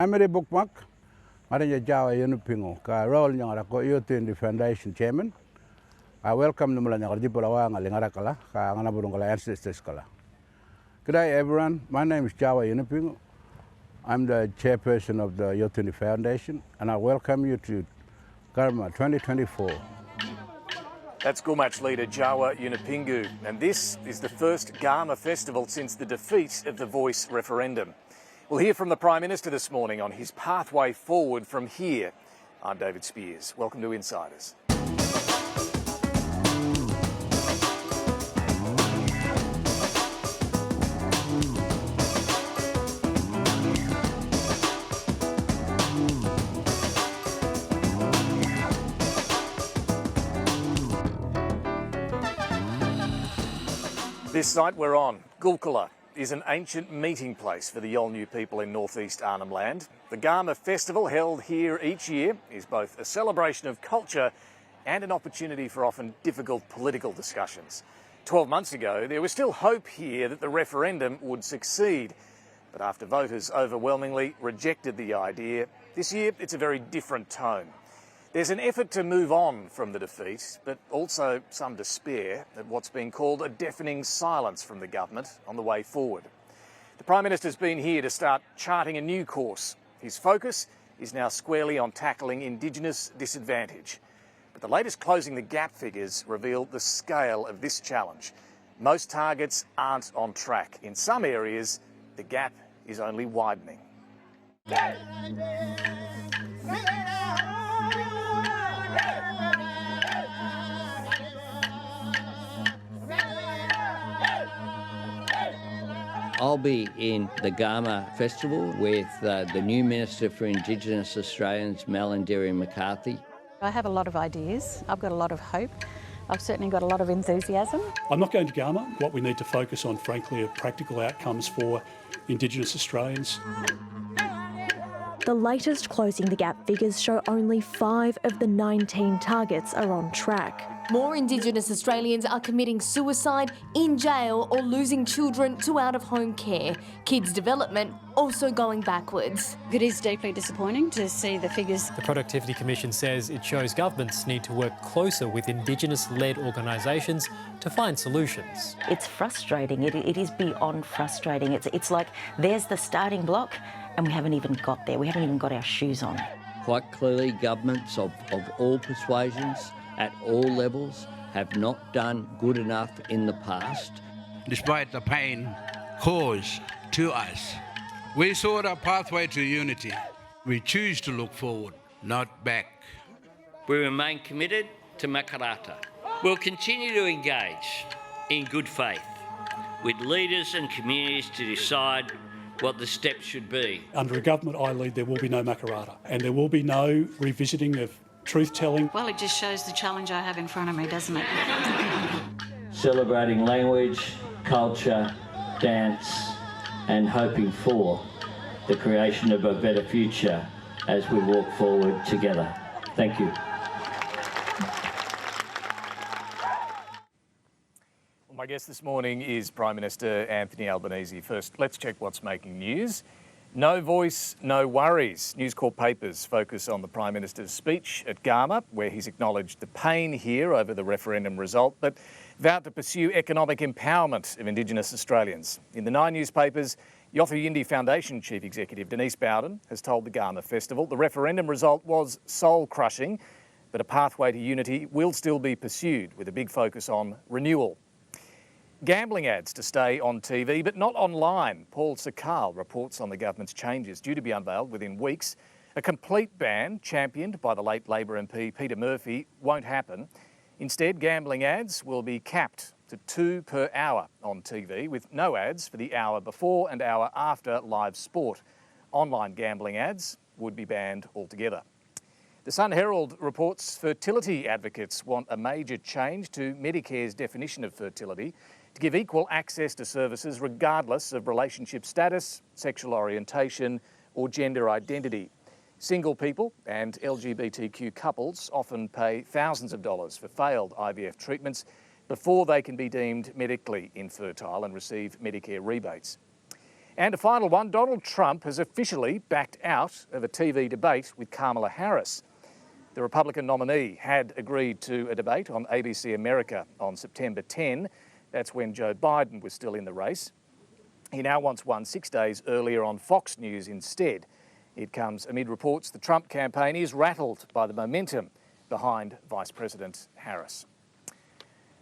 I'm a bookmark. I'm Djawa Yunupiŋu, ka role nyangara ko Youth Foundation Chairman. I welcome the Malarndirri McCarthy, ka ngana ancestors kala. Good day everyone, my name is Djawa Yunupiŋu. I'm the chairperson of the Youth Foundation and I welcome you to Garma 2024. That's Gumatj leader Djawa Yunupiŋu, and this is the first Garma festival since the defeat of the Voice referendum. We'll hear from the Prime Minister this morning on his pathway forward from here. I'm David Spears. Welcome to Insiders. This site we're on, Gulkula, is an ancient meeting place for the Yolgnu people in northeast Arnhem Land. The Garma festival, held here each year, is both a celebration of culture and an opportunity for often difficult political discussions. 12 months ago, there was still hope here that the referendum would succeed. But after voters overwhelmingly rejected the idea, this year it's a very different tone. There's an effort to move on from the defeat, but also some despair at what's been called a deafening silence from the government on the way forward. The Prime Minister's been here to start charting a new course. His focus is now squarely on tackling Indigenous disadvantage. But the latest Closing the Gap figures reveal the scale of this challenge. Most targets aren't on track. In some areas, the gap is only widening. I'll be in the Garma festival with the new Minister for Indigenous Australians, Malarndirri McCarthy. I have a lot of ideas. I've got a lot of hope. I've certainly got a lot of enthusiasm. I'm not going to Garma. What we need to focus on, frankly, are practical outcomes for Indigenous Australians. The latest Closing the Gap figures show only 5 of the 19 targets are on track. More Indigenous Australians are committing suicide, in jail or losing children to out-of-home care. Kids' development also going backwards. It is deeply disappointing to see the figures. The Productivity Commission says it shows governments need to work closer with Indigenous-led organisations to find solutions. It's frustrating. It is beyond frustrating. It's like there's the starting block and we haven't even got there. We haven't even got our shoes on. Quite clearly, governments of all persuasions at all levels have not done good enough in the past. Despite the pain caused to us, we sought a pathway to unity. We choose to look forward, not back. We remain committed to Makarrata. We'll continue to engage in good faith with leaders and communities to decide what the steps should be. Under a government I lead, there will be no Makarrata and there will be no revisiting of truth-telling. Well, it just shows the challenge I have in front of me, doesn't it? Celebrating language, culture, dance and hoping for the creation of a better future as we walk forward together. Thank you. Well, my guest this morning is Prime Minister Anthony Albanese. First, let's check what's making news. No voice, no worries. News Corp papers focus on the Prime Minister's speech at Garma, where he's acknowledged the pain here over the referendum result, but vowed to pursue economic empowerment of Indigenous Australians. In the 9 newspapers, Yolgnu Foundation Chief Executive Denise Bowden has told the Garma Festival the referendum result was soul-crushing, but a pathway to unity will still be pursued with a big focus on renewal. Gambling ads to stay on TV, but not online. Paul Sakal reports on the government's changes due to be unveiled within weeks. A complete ban, championed by the late Labor MP Peter Murphy, won't happen. Instead, gambling ads will be capped to 2 per hour on TV, with no ads for the hour before and hour after live sport. Online gambling ads would be banned altogether. The Sun Herald reports fertility advocates want a major change to Medicare's definition of fertility to give equal access to services regardless of relationship status, sexual orientation or gender identity. Single people and LGBTQ couples often pay thousands of dollars for failed IVF treatments before they can be deemed medically infertile and receive Medicare rebates. And a final one, Donald Trump has officially backed out of a TV debate with Kamala Harris. The Republican nominee had agreed to a debate on ABC America on September 10. That's when Joe Biden was still in the race. He now wants one 6 days earlier on Fox News instead. It comes amid reports the Trump campaign is rattled by the momentum behind Vice President Harris.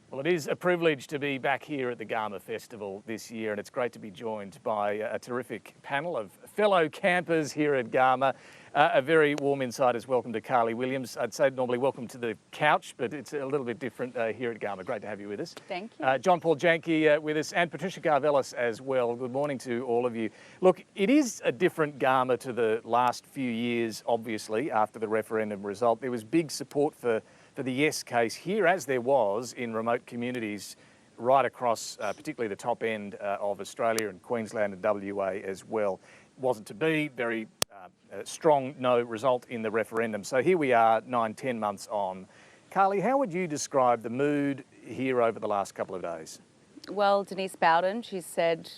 Well, it is a privilege to be back here at the Garma Festival this year, and it's great to be joined by a terrific panel of fellow campers here at Garma. A very warm insiders welcome to Carly Williams. I'd say normally welcome to the couch, but it's a little bit different here at Garma. Great to have you with us. Thank you. John Paul Janke with us, and Patricia Karvelas as well. Good morning to all of you. Look, it is a different Garma to the last few years, obviously, after the referendum result. There was big support for the yes case here, as there was in remote communities right across, particularly the top end of Australia and Queensland and WA as well. It wasn't to be, very strong no result in the referendum. So here we are 9-10 months on. Carly, how would you describe the mood here over the last couple of days? Well, Denise Bowden, she said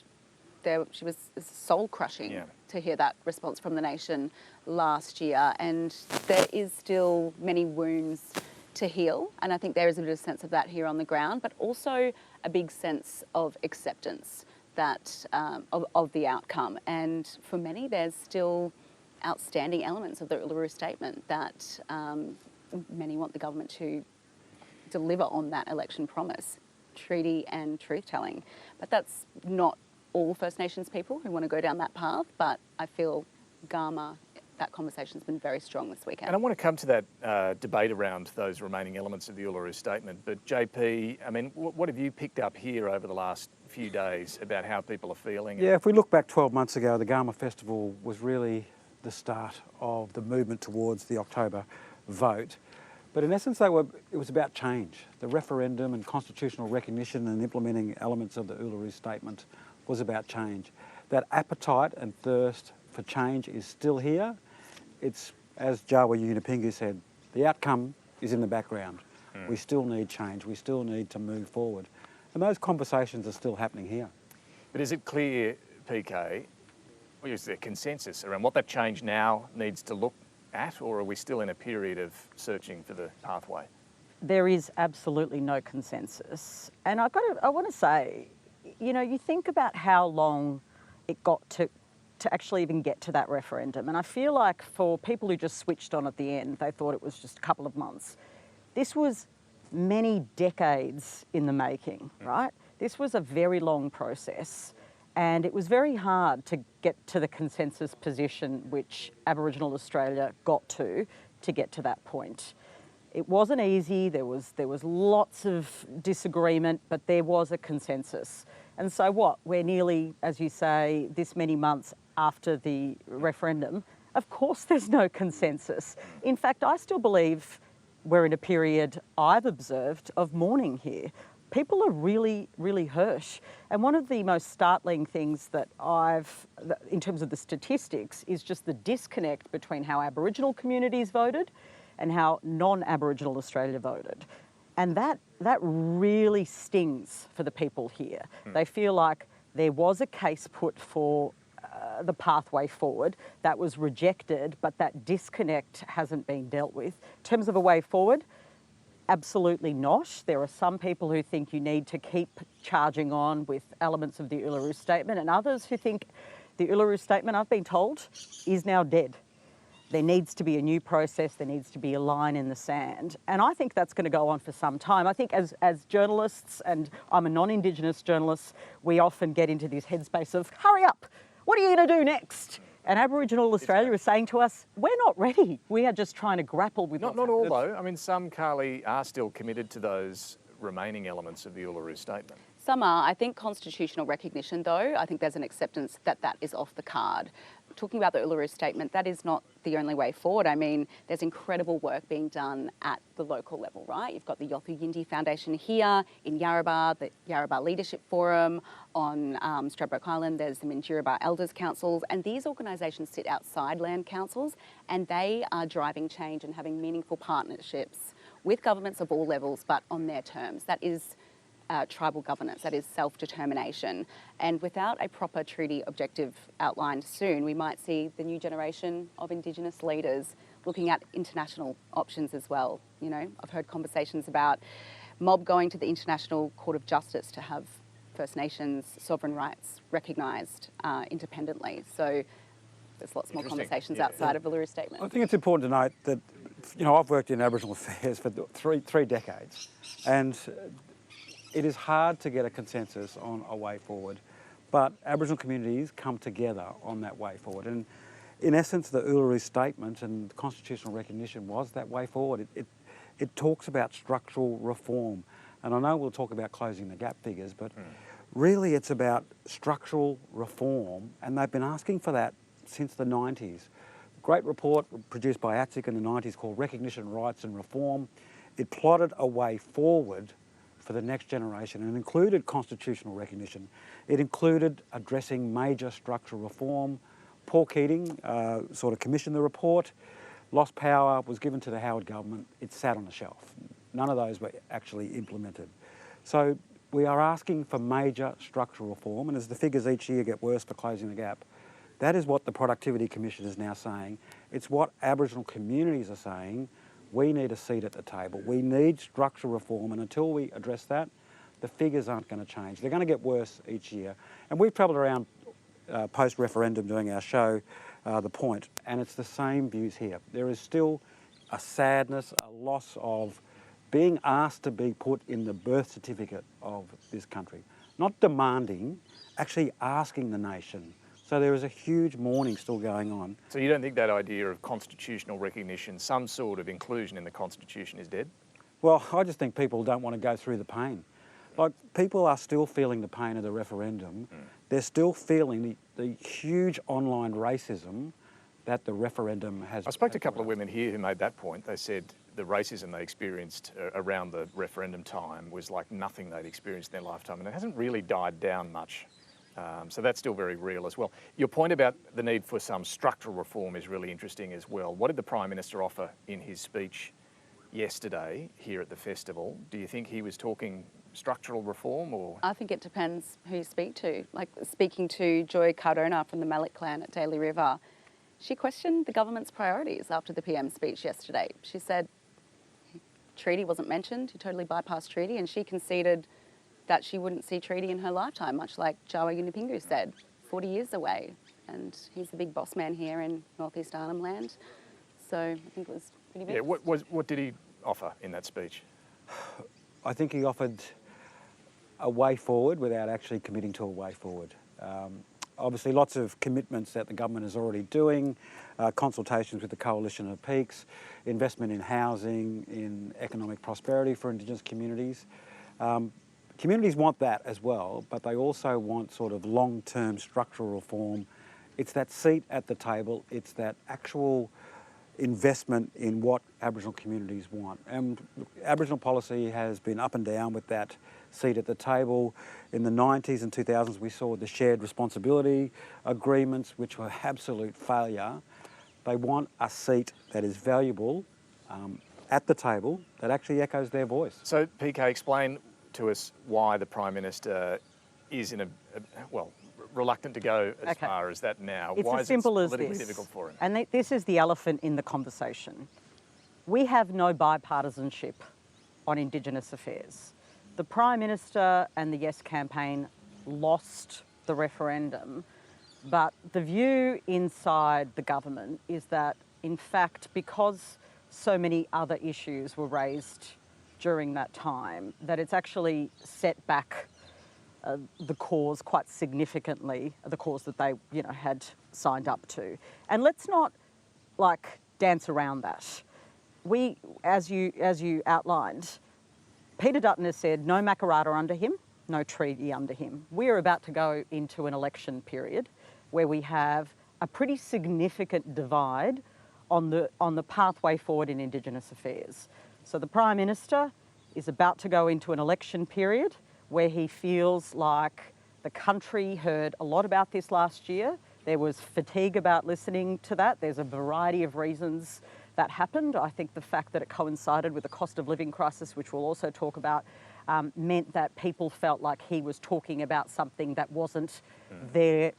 she was soul-crushing to hear that response from the nation last year, and there is still many wounds to heal, and I think there is a bit of sense of that here on the ground, but also a big sense of acceptance that of the outcome. And for many, there's still outstanding elements of the Uluru Statement that many want the government to deliver on that election promise, treaty and truth-telling. But that's not all First Nations people who want to go down that path, but I feel Garma, that conversation's been very strong this weekend. And I want to come to that debate around those remaining elements of the Uluru Statement. But JP, I mean, what have you picked up here over the last few days about how people are feeling? Yeah, if we look back 12 months ago, the Garma Festival was really the start of the movement towards the October vote. But in essence, it was about change. The referendum and constitutional recognition and implementing elements of the Uluru Statement was about change. That appetite and thirst for change is still here. It's, as Djawa Yunupiŋu said, the outcome is in the background. We still need change. We still need to move forward. And those conversations are still happening here. But is it clear, PK, or is there consensus around what that change now needs to look at, or are we still in a period of searching for the pathway? There is absolutely no consensus. And I want to say, you know, you think about how long it got to actually even get to that referendum. And I feel like for people who just switched on at the end, they thought it was just a couple of months. This was many decades in the making, right? This was a very long process, and it was very hard to get to the consensus position which Aboriginal Australia got to get to that point. It wasn't easy, there was lots of disagreement, but there was a consensus. And so what, we're nearly, as you say, this many months after the referendum, of course there's no consensus. In fact, I still believe we're in a period I've observed of mourning here. People are really, really hurt. And one of the most startling things that in terms of the statistics, is just the disconnect between how Aboriginal communities voted and how non-Aboriginal Australia voted. And that really stings for the people here. They feel like there was a case put for the pathway forward that was rejected, but that disconnect hasn't been dealt with. In terms of a way forward, absolutely not. There are some people who think you need to keep charging on with elements of the Uluru Statement, and others who think the Uluru Statement, I've been told, is now dead. There needs to be a new process, there needs to be a line in the sand. And I think that's going to go on for some time. I think as journalists, and I'm a non-Indigenous journalist, we often get into this headspace of, hurry up, what are you going to do next? And Aboriginal Australia is saying to us, we're not ready. We are just trying to grapple with Not all though. I mean, some, Carly, are still committed to those remaining elements of the Uluru Statement. Some are. I think constitutional recognition, though, I think there's an acceptance that that is off the card. Talking about the Uluru Statement, that is not the only way forward. I mean, there's incredible work being done at the local level, right? You've got the Yothu Yindi Foundation here in Yarrabah, the Yarrabah Leadership Forum. On Stradbroke Island, there's the Minjerribah Elders Councils, and these organisations sit outside land councils, and they are driving change and having meaningful partnerships with governments of all levels, but on their terms. That is tribal governance, that is self-determination. And without a proper treaty objective outlined soon, we might see the new generation of Indigenous leaders looking at international options as well. You know, I've heard conversations about mob going to the International Court of Justice to have First Nations sovereign rights recognised independently. So there's lots more conversations outside of Uluru Statement. I think it's important to note that, you know, I've worked in Aboriginal affairs for three decades, and it is hard to get a consensus on a way forward, but Aboriginal communities come together on that way forward. And in essence, the Uluru Statement and constitutional recognition was that way forward. It talks about structural reform. And I know we'll talk about closing the gap figures, but really it's about structural reform, and they've been asking for that since the 90s. A great report produced by ABCIC in the 90s called Recognition, Rights and Reform. It plotted a way forward for the next generation and included constitutional recognition. It included addressing major structural reform. Paul Keating sort of commissioned the report. Lost power was given to the Howard government. It sat on the shelf. None of those were actually implemented. So we are asking for major structural reform, and as the figures each year get worse for closing the gap, that is what the Productivity Commission is now saying. It's what Aboriginal communities are saying. We need a seat at the table. We need structural reform, and until we address that, the figures aren't going to change. They're going to get worse each year. And we've travelled around post-referendum doing our show, The Point, and it's the same views here. There is still a sadness, a loss of being asked to be put in the birth certificate of this country. Not demanding, actually asking the nation. So there is a huge mourning still going on. So you don't think that idea of constitutional recognition, some sort of inclusion in the Constitution, is dead? Well, I just think people don't want to go through the pain. Like, people are still feeling the pain of the referendum. They're still feeling the huge online racism that the referendum has... I spoke to a couple of women here who made that point. They said the racism they experienced around the referendum time was like nothing they'd experienced in their lifetime, and it hasn't really died down much. So that's still very real as well. Your point about the need for some structural reform is really interesting as well. What did the Prime Minister offer in his speech yesterday here at the festival? Do you think he was talking structural reform, or...? I think it depends who you speak to. Like, speaking to Joy Cardona from the Malik clan at Daly River, she questioned the government's priorities after the PM speech yesterday. She said treaty wasn't mentioned, he totally bypassed treaty, and she conceded that she wouldn't see treaty in her lifetime, much like Djawa Yunupiŋu said, 40 years away. And he's the big boss man here in Northeast Arnhem Land. So I think it was pretty big. Yeah, what did he offer in that speech? I think he offered a way forward without actually committing to a way forward. Obviously, lots of commitments that the government is already doing, consultations with the Coalition of Peaks, investment in housing, in economic prosperity for Indigenous communities. Communities want that as well, but they also want sort of long-term structural reform. It's that seat at the table, it's that actual investment in what Aboriginal communities want. And Aboriginal policy has been up and down with that seat at the table. In the 90s and 2000s, we saw the shared responsibility agreements, which were absolute failure. They want a seat that is valuable at the table that actually echoes their voice. So, PK, explain to us why the Prime Minister is reluctant to go as far as that now. It's why as simple as politically this. difficult for him? And this is the elephant in the conversation. We have no bipartisanship on Indigenous affairs. The Prime Minister and the Yes campaign lost the referendum, but the view inside the government is that, in fact, because so many other issues were raised during that time, that it's actually set back the cause quite significantly, the cause that they, had signed up to. And let's not dance around that. We, as you outlined, Peter Dutton has said no Makarrata under him, no treaty under him. We are about to go into an election period where we have a pretty significant divide on the pathway forward in Indigenous affairs. So the Prime Minister is about to go into an election period where he feels like the country heard a lot about this last year. There was fatigue about listening to that. There's a variety of reasons that happened. I think the fact that it coincided with the cost of living crisis, which we'll also talk about, meant that people felt like he was talking about something that wasn't their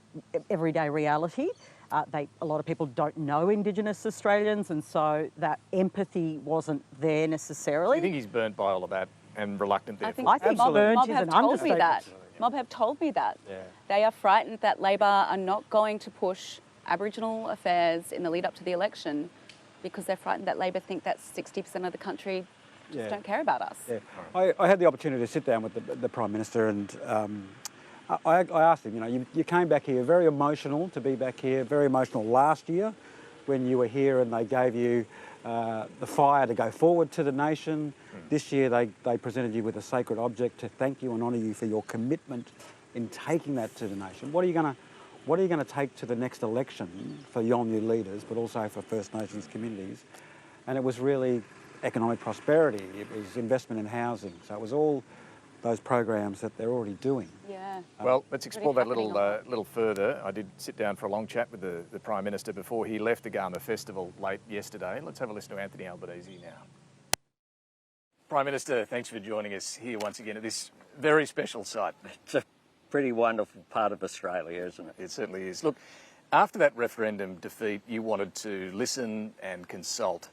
everyday reality. A lot of people don't know Indigenous Australians, and so that empathy wasn't there necessarily. Do you think he's burnt by all of that and reluctant therefore? I think Mob burnt is have an told me understatement. that. Mob have told me that. Yeah. They are frightened that Labor are not going to push Aboriginal affairs in the lead up to the election because they're frightened that Labor think that 60% of the country just don't care about us. Yeah. I had the opportunity to sit down with the Prime Minister, and I asked him, you know, you came back here very emotional to be back here, very emotional last year when you were here and they gave you the fire to go forward to the nation. This year they presented you with a sacred object to thank you and honour you for your commitment in taking that to the nation. What are you going to take to the next election for Yolgnu leaders, but also for First Nations communities? And it was really economic prosperity, it was investment in housing, so it was all those programs that they're already doing. Yeah. Well, let's explore that little further. I did sit down for a long chat with the Prime Minister before he left the Garma Festival late yesterday. Let's have a listen to Anthony Albanese now. Prime Minister, thanks for joining us here once again at this very special site. It's a pretty wonderful part of Australia, isn't it? It certainly is. Look, after that referendum defeat, you wanted to listen and consult.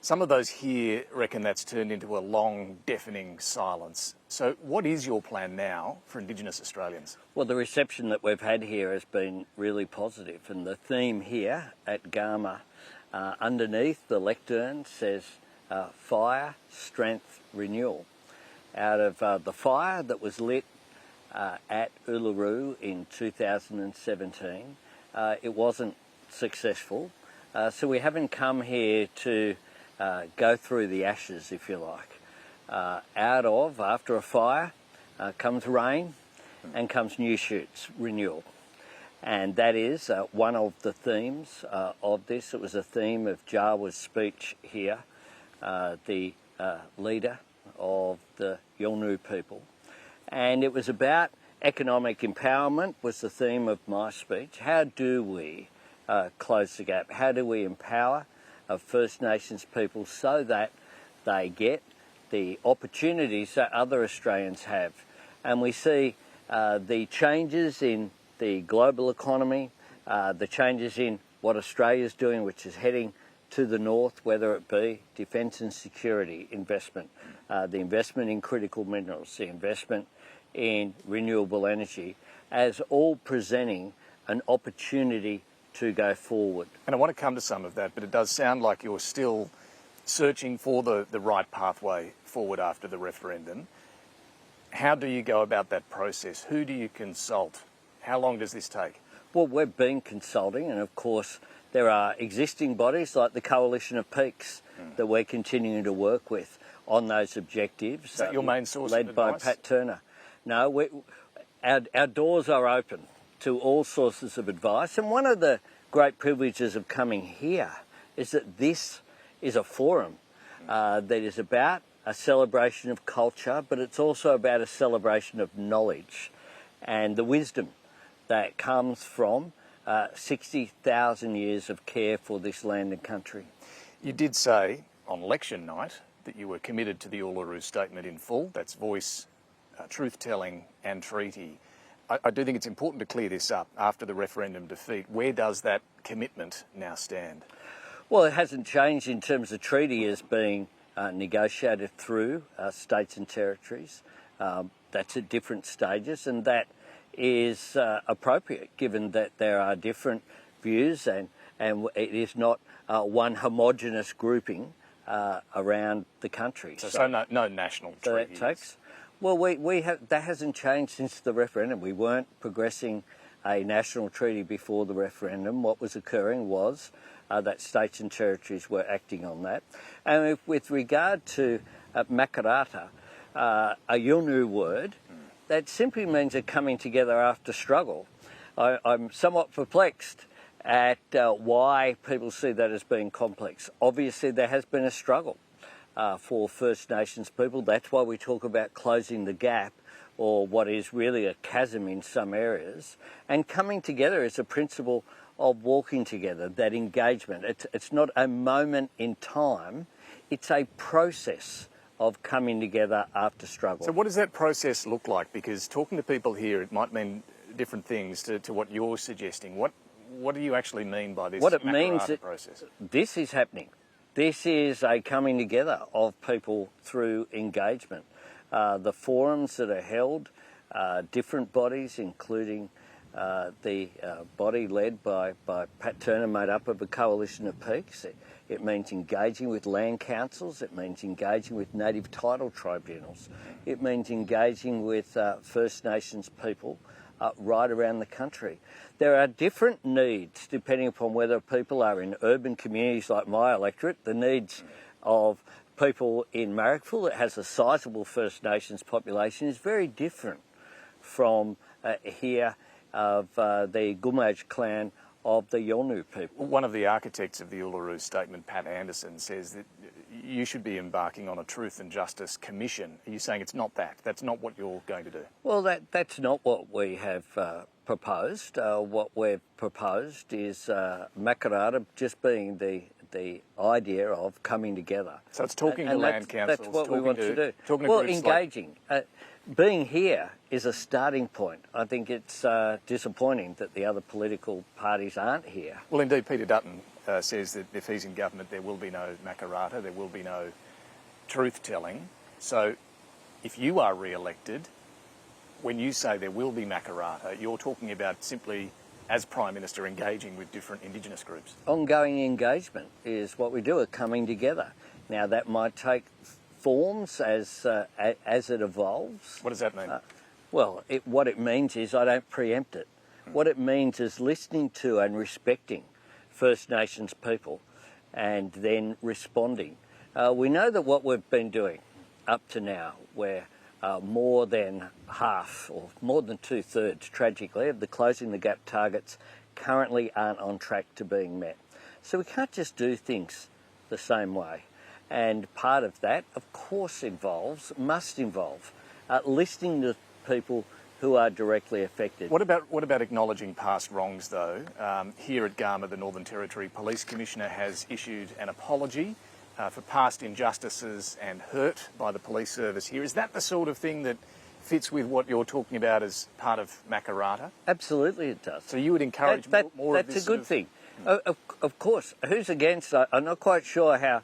Some of those here reckon that's turned into a long, deafening silence. So what is your plan now for Indigenous Australians? Well, the reception that we've had here has been really positive, and the theme here at Garma, underneath the lectern, says fire, strength, renewal. Out of the fire that was lit at Uluru in 2017, it wasn't successful. So we haven't come here to go through the ashes, if you like. After a fire, comes rain and comes new shoots, renewal. And that is one of the themes of this. It was a theme of Djawa's speech here, the leader of the Yolgnu people. And it was about economic empowerment was the theme of my speech. How do we close the gap? How do we empower First Nations people so that they get the opportunities that other Australians have? And we see the changes in the global economy, the changes in what Australia's doing, which is heading to the north, whether it be defence and security investment, the investment in critical minerals, the investment in renewable energy, as all presenting an opportunity to go forward. And I want to come to some of that, but it does sound like you're still searching for the right pathway forward after the referendum. How do you go about that process? Who do you consult? How long does this take? Well, we've been consulting, and of course there are existing bodies like the Coalition of Peaks that we're continuing to work with on those objectives. Is that your main source of led by advice? Pat Turner. No, our doors are open to all sources of advice, and one of the great privileges of coming here is that this is a forum that is about a celebration of culture, but it's also about a celebration of knowledge and the wisdom that comes from 60,000 years of care for this land and country. You did say on election night that you were committed to the Uluru Statement in full. That's voice, truth-telling and treaty. I do think it's important to clear this up after the referendum defeat. Where does that commitment now stand? Well, it hasn't changed in terms of treaty as being negotiated through states and territories. That's at different stages, and that is appropriate given that there are different views and it is not one homogenous grouping around the country. So no national treaty. That takes. Well, that hasn't changed since the referendum. We weren't progressing a national treaty before the referendum. What was occurring was that states and territories were acting on that. And with regard to Makarata, a Yolgnu word, that simply means a coming together after struggle. I'm somewhat perplexed at why people see that as being complex. Obviously, there has been a struggle for First Nations people. That's why we talk about closing the gap, or what is really a chasm in some areas. And coming together is a principle of walking together, that engagement. It's not a moment in time, it's a process of coming together after struggle. So what does that process look like? Because talking to people here, it might mean different things to what you're suggesting. What do you actually mean by this? What it means process? This is happening. This is a coming together of people through engagement. The forums that are held, different bodies, including the body led by Pat Turner, made up of a coalition of peaks. It means engaging with land councils. It means engaging with native title tribunals. It means engaging with First Nations people right around the country. There are different needs depending upon whether people are in urban communities like my electorate. The needs of people in Marrickville that has a sizable First Nations population is very different from here of the Gumatj clan of the Yolgnu people. One of the architects of the Uluru Statement, Pat Anderson, says that you should be embarking on a Truth and Justice Commission. Are you saying it's not that? That's not what you're going to do? Well, that's not what we have proposed. What we've proposed is Makarrata just being the idea of coming together. So it's talking to land councils. That's what we want to do. Well, engaging. Being here is a starting point. I think it's disappointing that the other political parties aren't here. Well, indeed, Peter Dutton says that if he's in government, there will be no Makarrata, there will be no truth-telling. So if you are re-elected, when you say there will be Makarrata, you're talking about simply, as Prime Minister, engaging with different Indigenous groups. Ongoing engagement is what we do, a coming together. Now, that might take forms as it evolves. What does that mean? What it means is I don't preempt it. What it means is listening to and respecting First Nations people and then responding. We know that what we've been doing up to now, where more than half or more than 2/3, tragically, of the Closing the Gap targets currently aren't on track to being met. So we can't just do things the same way. And part of that, of course, must involve listening to people who are directly affected. What about acknowledging past wrongs, though? Here at Garma, the Northern Territory Police Commissioner has issued an apology for past injustices and hurt by the police service here. Is that the sort of thing that fits with what you're talking about as part of Makarrata? Absolutely it does. So you would encourage more of this? That's a good thing. Of course. Who's against? I'm not quite sure how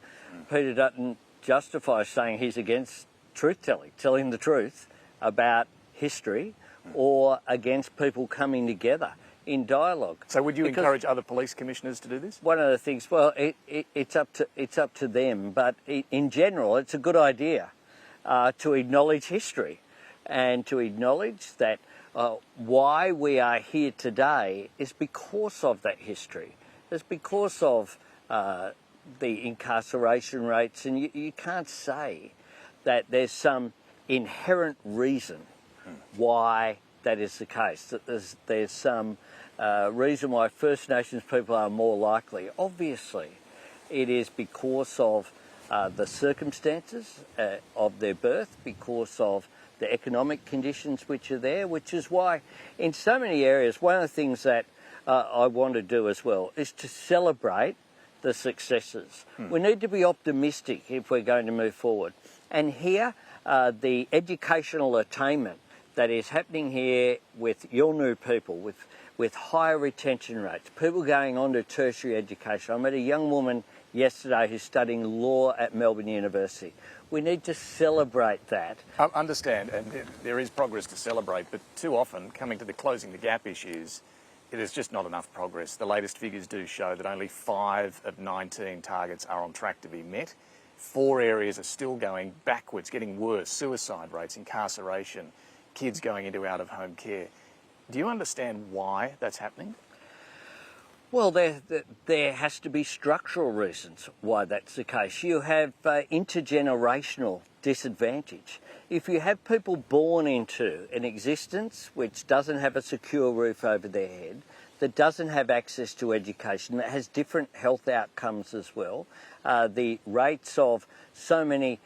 Peter Dutton justifies saying he's against truth-telling, telling the truth about history, or against people coming together in dialogue. So would you encourage other police commissioners to do this? One of the things, it's up to them, but in general, it's a good idea to acknowledge history and to acknowledge that why we are here today is because of that history. It's because of the incarceration rates, and you can't say that there's some inherent reason why that is the case, that there's some reason why First Nations people are more likely. Obviously, it is because of the circumstances of their birth, because of the economic conditions which are there, which is why in so many areas, one of the things that I want to do as well is to celebrate the successes. We need to be optimistic if we're going to move forward. And here, the educational attainment that is happening here with Yolgnu people, with higher retention rates, people going on to tertiary education. I met a young woman yesterday who's studying law at Melbourne University. We need to celebrate that. I understand, and there is progress to celebrate, but too often, coming to the Closing the Gap issues, there's just not enough progress. The latest figures do show that only 5 of 19 targets are on track to be met. 4 areas are still going backwards, getting worse. Suicide rates, incarceration, kids going into out-of-home care. Do you understand why that's happening? Well, there has to be structural reasons why that's the case. You have intergenerational disadvantage. If you have people born into an existence which doesn't have a secure roof over their head, that doesn't have access to education, that has different health outcomes as well, the rates of so many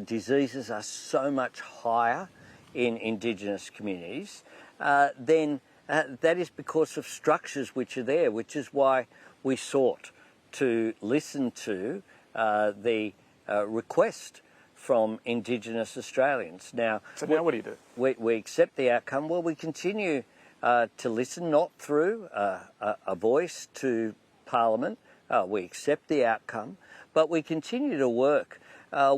diseases are so much higher in Indigenous communities, then that is because of structures which are there, which is why we sought to listen to the request from Indigenous Australians. Now, so now what do you do? We accept the outcome. Well, we continue to listen, not through a voice to Parliament. We accept the outcome, but we continue to work.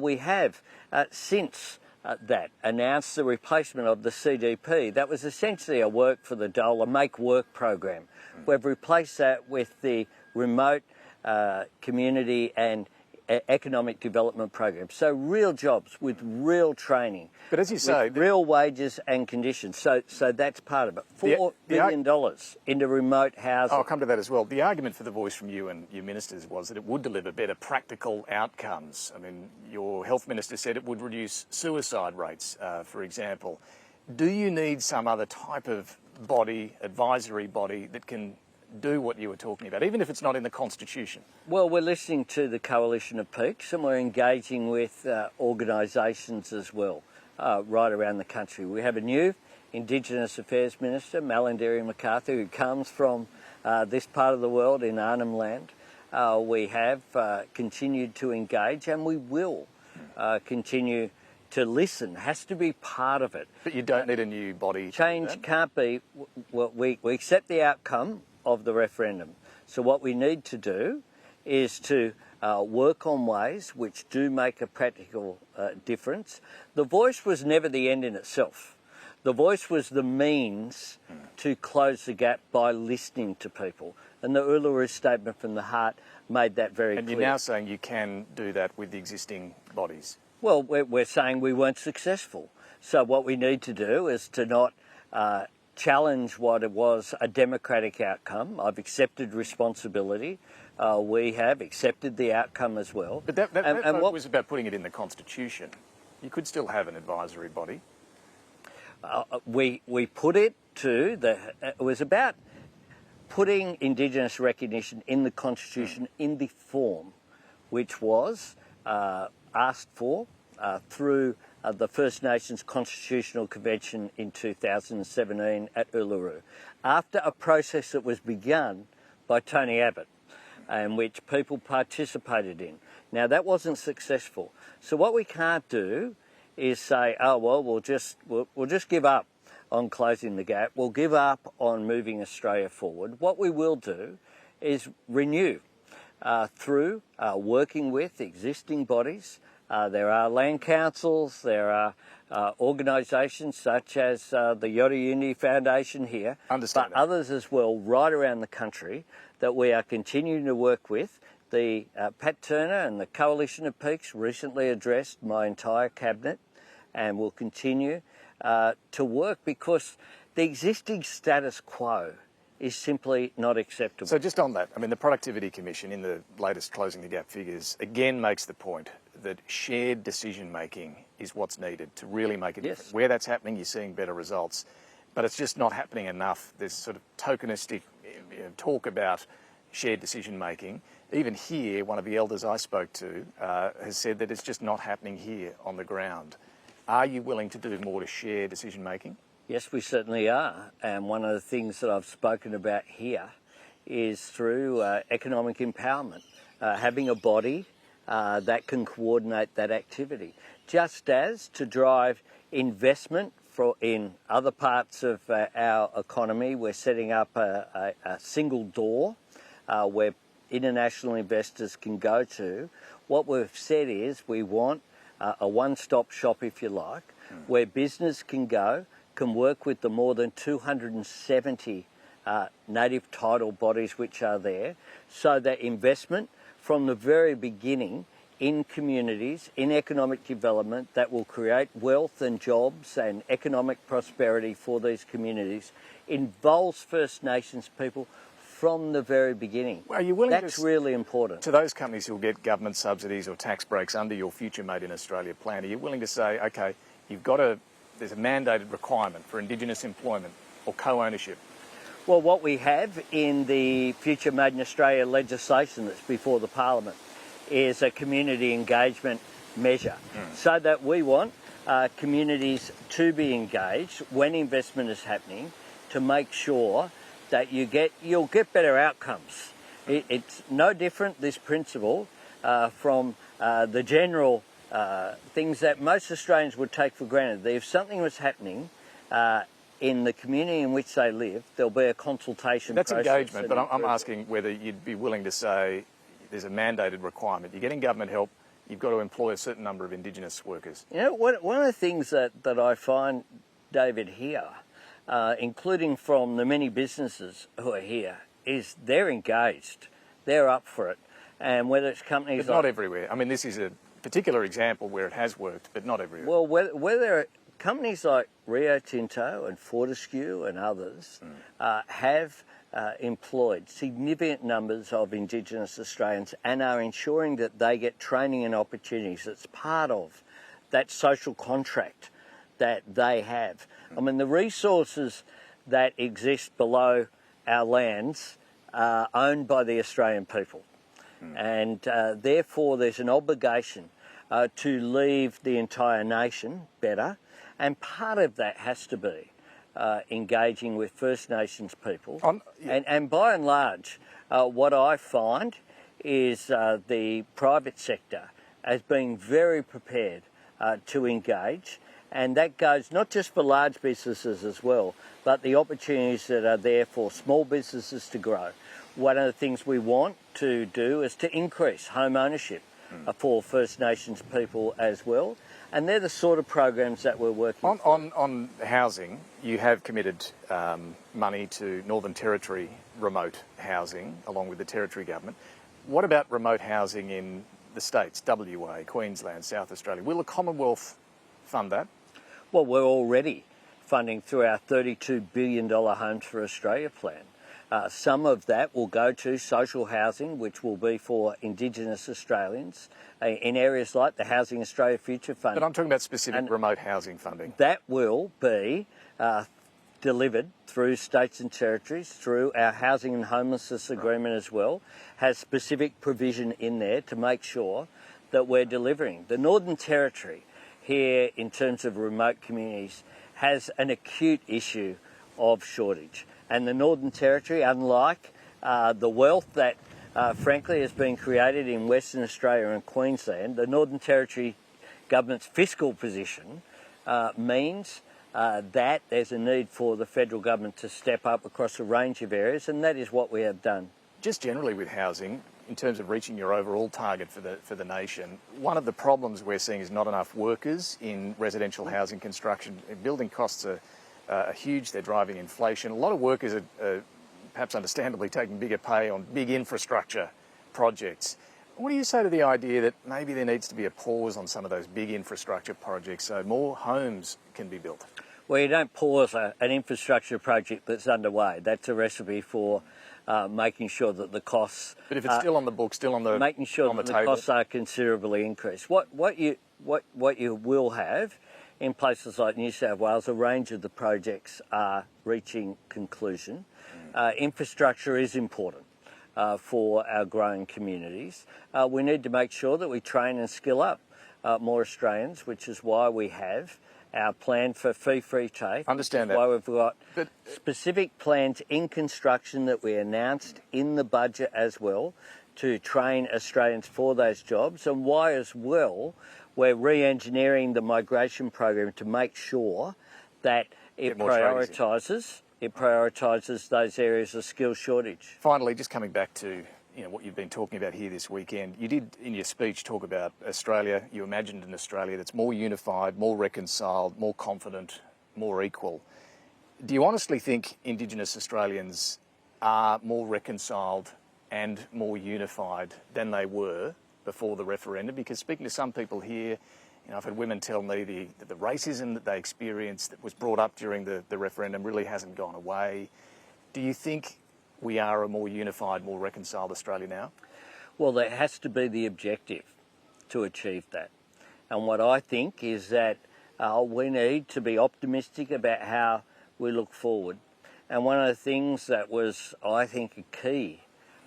We have, since that, announced the replacement of the CDP. That was essentially a work for the dole, a make work program. We've replaced that with the remote community and economic development program. So real jobs with real training. But as you say, real wages and conditions. So that's part of it. $4 billion into remote housing. I'll come to that as well. The argument for the voice from you and your ministers was that it would deliver better practical outcomes. I mean, your health minister said it would reduce suicide rates, for example. Do you need some other type of body, advisory body, that can do what you were talking about, even if it's not in the Constitution? Well, we're listening to the Coalition of Peaks, and we're engaging with organisations as well, right around the country. We have a new Indigenous Affairs Minister, Malarndirri McCarthy, who comes from this part of the world in Arnhem Land. We have continued to engage, and we will continue to listen. Has to be part of it. But you don't need a new body. Change can't be. Well, we accept the outcome of the referendum. So what we need to do is to work on ways which do make a practical difference. The voice was never the end in itself. The voice was the means to close the gap by listening to people. And the Uluru Statement from the Heart made that very clear. And you're now saying you can do that with the existing bodies? Well, we're saying we weren't successful. So what we need to do is to not challenge what it was a democratic outcome. I've accepted responsibility. We have accepted the outcome as well. But that was about putting it in the Constitution. You could still have an advisory body. We put it to it was about putting Indigenous recognition in the Constitution in the form which was asked for through the First Nations Constitutional Convention in 2017 at Uluru, after a process that was begun by Tony Abbott and which people participated in. Now, that wasn't successful. So what we can't do is say, oh, well, we'll just give up on closing the gap. We'll give up on moving Australia forward. What we will do is renew through working with existing bodies. There are land councils, there are organisations such as the Yirrmal Foundation here, but others as well right around the country that we are continuing to work with. The Pat Turner and the Coalition of Peaks recently addressed my entire cabinet, and will continue to work because the existing status quo is simply not acceptable. So just on that, I mean, the Productivity Commission in the latest Closing the Gap figures again makes the point that shared decision-making is what's needed to really make a difference. Where that's happening, you're seeing better results, but it's just not happening enough. There's sort of tokenistic talk about shared decision-making. Even here, one of the elders I spoke to has said that it's just not happening here on the ground. Are you willing to do more to share decision-making? Yes, we certainly are. And one of the things that I've spoken about here is through economic empowerment, having a body that can coordinate that activity. Just as to drive investment in other parts of our economy, we're setting up a single door where international investors can go to. What we've said is we want a one-stop shop, if you like, where business can go, can work with the more than 270 native title bodies which are there, so that investment from the very beginning in communities, in economic development that will create wealth and jobs and economic prosperity for these communities involves First Nations people from the very beginning. Are you willing That's really important. To those companies who will get government subsidies or tax breaks under your Future Made in Australia plan, are you willing to say, OK, there's a mandated requirement for Indigenous employment or co-ownership? Well, what we have in the Future Made in Australia legislation that's before the Parliament is a community engagement measure, so that we want communities to be engaged when investment is happening to make sure that you'll get better outcomes. It's no different, this principle, from the general things that most Australians would take for granted. If something was happening in the community in which they live, there'll be a consultation That's process. engagement, but I'm asking whether you'd be willing to say there's a mandated requirement. You're getting government help, you've got to employ a certain number of Indigenous workers. You know, one of the things that I find, David, here, including from the many businesses who are here, is they're engaged, they're up for it. And whether it's companies But not everywhere. I mean, this is a particular example where it has worked, but not everywhere. Well, whether companies like Rio Tinto and Fortescue and others have employed significant numbers of Indigenous Australians and are ensuring that they get training and opportunities. It's part of that social contract that they have. I mean, the resources that exist below our lands are owned by the Australian people. And therefore there's an obligation to leave the entire nation better, and part of that has to be engaging with First Nations people. And by and large, what I find is the private sector as being very prepared to engage, and that goes not just for large businesses as well, but the opportunities that are there for small businesses to grow. One of the things we want to do is to increase home ownership for First Nations people as well, and they're the sort of programs that we're working on housing, you have committed money to Northern Territory remote housing along with the Territory government. What about remote housing in the states, WA, Queensland, South Australia? Will the Commonwealth fund that? Well, we're already funding through our $32 billion Homes for Australia plan. Some of that will go to social housing, which will be for Indigenous Australians in areas like the Housing Australia Future Fund. But I'm talking about specific remote housing funding. That will be delivered through states and territories, through our Housing and Homelessness Agreement as well, has specific provision in there to make sure that we're delivering. The Northern Territory here, in terms of remote communities, has an acute issue of shortage. And the Northern Territory, unlike the wealth that frankly has been created in Western Australia and Queensland, the Northern Territory government's fiscal position means that there's a need for the federal government to step up across a range of areas, and that is what we have done. Just generally with housing, in terms of reaching your overall target for the nation, one of the problems we're seeing is not enough workers in residential housing construction. Building costs are huge, they're driving inflation. A lot of workers are perhaps understandably taking bigger pay on big infrastructure projects. What do you say to the idea that maybe there needs to be a pause on some of those big infrastructure projects so more homes can be built? Well, you don't pause an infrastructure project that's underway. That's a recipe for making sure that the costs... But if it's still on the book, still on the making sure that the costs are considerably increased. What you will have in places like New South Wales, a range of the projects are reaching conclusion. Infrastructure is important for our growing communities. We need to make sure that we train and skill up more Australians, which is why we have our plan for fee-free take. Understand that. Why we've got specific plans in construction that we announced in the budget as well to train Australians for those jobs, and why as well we're re-engineering the migration program to make sure that it prioritises those areas of skill shortage. Finally, just coming back to what you've been talking about here this weekend, you did in your speech talk about Australia. You imagined an Australia that's more unified, more reconciled, more confident, more equal. Do you honestly think Indigenous Australians are more reconciled and more unified than they were before the referendum? Because speaking to some people here, I've had women tell me that the racism that they experienced that was brought up during the referendum really hasn't gone away. Do you think we are a more unified, more reconciled Australia now? Well, there has to be the objective to achieve that. And what I think is that we need to be optimistic about how we look forward. And one of the things that was, I think, a key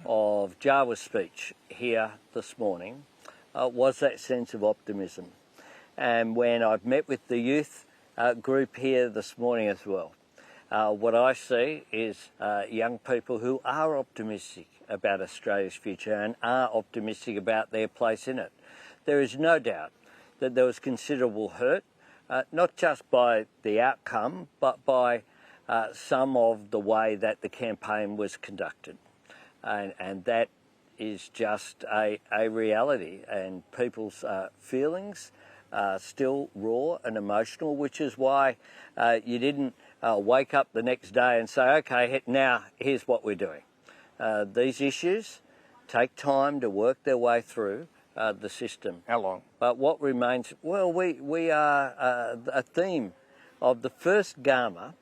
of Djawa's speech here this morning was that sense of optimism. And when I've met with the youth group here this morning as well, what I see is young people who are optimistic about Australia's future and are optimistic about their place in it. There is no doubt that there was considerable hurt, not just by the outcome, but by some of the way that the campaign was conducted. And that is just a reality, and people's feelings are still raw and emotional, which is why you didn't wake up the next day and say, okay, now here's what we're doing. These issues take time to work their way through the system. How long? But what remains, well, we are a theme of the first Garma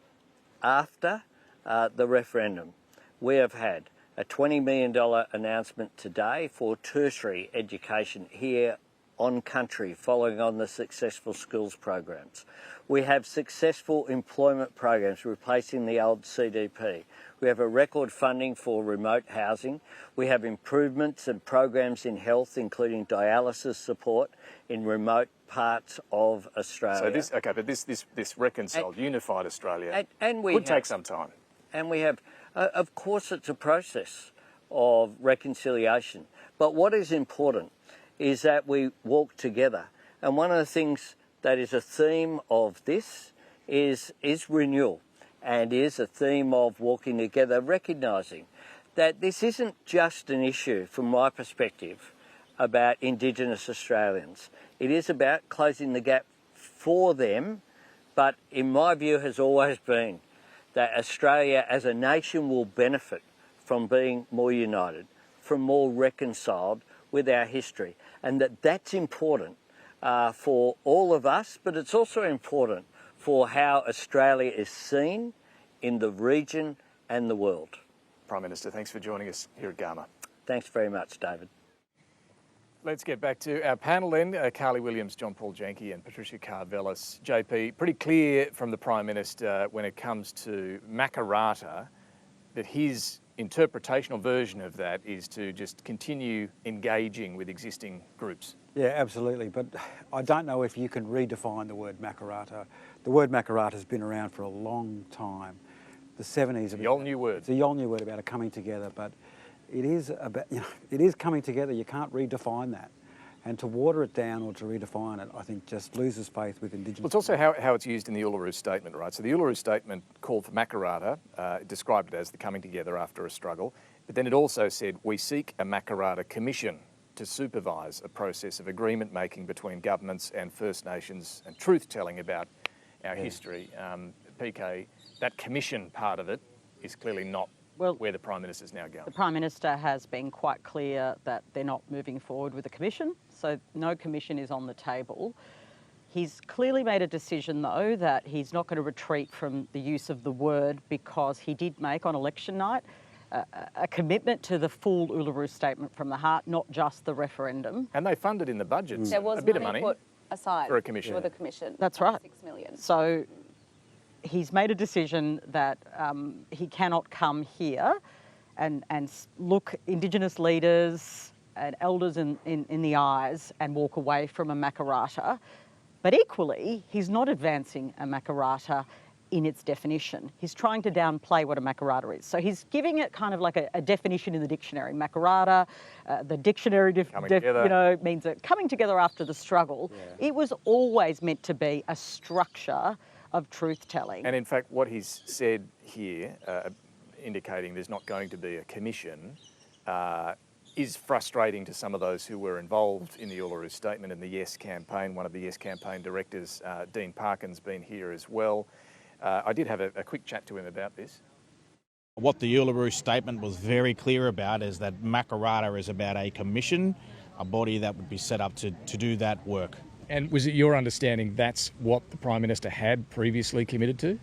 after the referendum. We have had a $20 million announcement today for tertiary education here on country, following on the successful schools programs. We have successful employment programs replacing the old CDP. We have a record funding for remote housing. We have improvements and programs in health, including dialysis support in remote parts of Australia. So this reconciled, unified Australia and could take some time. And we have, of course, it's a process of reconciliation. But what is important is that we walk together. And one of the things that is a theme of this is renewal, and is a theme of walking together, recognising that this isn't just an issue, from my perspective, about Indigenous Australians. It is about closing the gap for them, but in my view has always been that Australia as a nation will benefit from being more united, from more reconciled with our history, and that's important for all of us, but it's also important for how Australia is seen in the region and the world. Prime Minister, thanks for joining us here at Garma. Thanks very much, David. Let's get back to our panel then. Carly Williams, John Paul Janke and Patricia Karvelas. JP, pretty clear from the Prime Minister when it comes to Makarrata that his interpretation or version of that is to just continue engaging with existing groups. Yeah, absolutely. But I don't know if you can redefine the word Makarrata. The word Makarrata has been around for a long time. The 70s. The Yolgnu word. It's a Yolgnu word about a coming together, but it is about, it is coming together. You can't redefine that. And to water it down or to redefine it, I think just loses faith with Indigenous. Well, it's also how it's used in the Uluru Statement, right? So the Uluru Statement called for Makarrata, described it as the coming together after a struggle, but then it also said, we seek a Makarrata Commission to supervise a process of agreement making between governments and First Nations and truth-telling about our history. PK, that commission part of it is clearly not where the Prime Minister's now going. The Prime Minister has been quite clear that they're not moving forward with a commission, so no commission is on the table. He's clearly made a decision, though, that he's not going to retreat from the use of the word, because he did make on election night a commitment to the full Uluru Statement from the heart, not just the referendum. And they funded in the budget There was a bit of money money put aside for a commission. For the commission. That's right. $6 million. So he's made a decision that he cannot come here and look Indigenous leaders and elders in the eyes and walk away from a Makarrata. But equally, he's not advancing a Makarrata in its definition. He's trying to downplay what a Makarrata is. So he's giving it kind of like a definition in the dictionary. Makarrata, the dictionary means coming together after the struggle. Yeah. It was always meant to be a structure of truth-telling. And in fact, what he's said here, indicating there's not going to be a commission, is frustrating to some of those who were involved in the Uluru Statement and the Yes campaign. One of the Yes campaign directors, Dean Parkin's, been here as well. I did have a quick chat to him about this. What the Uluru Statement was very clear about is that Makarrata is about a commission, a body that would be set up to do that work. And was it your understanding that's what the Prime Minister had previously committed to?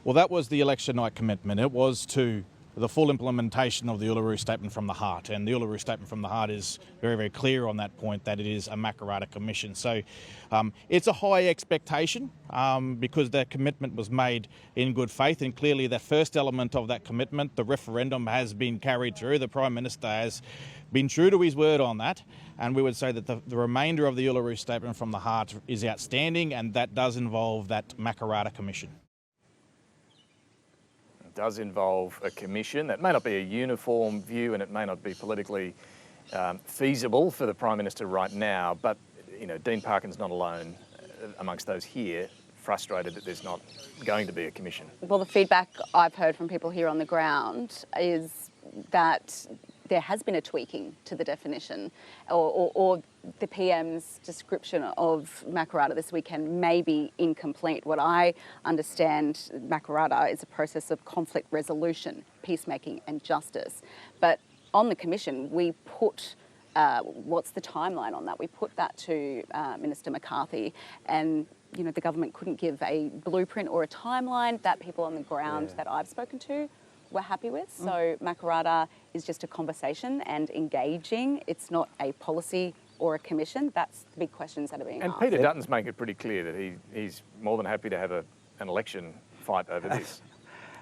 Well, that was the election night commitment. It was to the full implementation of the Uluru Statement from the heart. And the Uluru Statement from the heart is very, very clear on that point, that it is a Makarrata Commission. So it's a high expectation because that commitment was made in good faith. And clearly the first element of that commitment, the referendum, has been carried through. The Prime Minister has been true to his word on that. And we would say that the remainder of the Uluru Statement from the heart is outstanding, and that does involve that Makarrata Commission. Does involve a commission. That may not be a uniform view and it may not be politically feasible for the Prime Minister right now, but Dean Parkin's not alone amongst those here, frustrated that there's not going to be a commission. Well, the feedback I've heard from people here on the ground is that there has been a tweaking to the definition, or the PM's description of Makarrata this weekend may be incomplete. What I understand Makarrata is a process of conflict resolution, peacemaking and justice. But on the commission, we put what's the timeline on that? We put that to Minister McCarthy, and the government couldn't give a blueprint or a timeline that people on the ground that I've spoken to were happy with. So Makarrata is just a conversation and engaging. It's not a policy or a commission. That's the big questions that are being asked. And Peter Dutton's making it pretty clear that he's more than happy to have an election fight over this.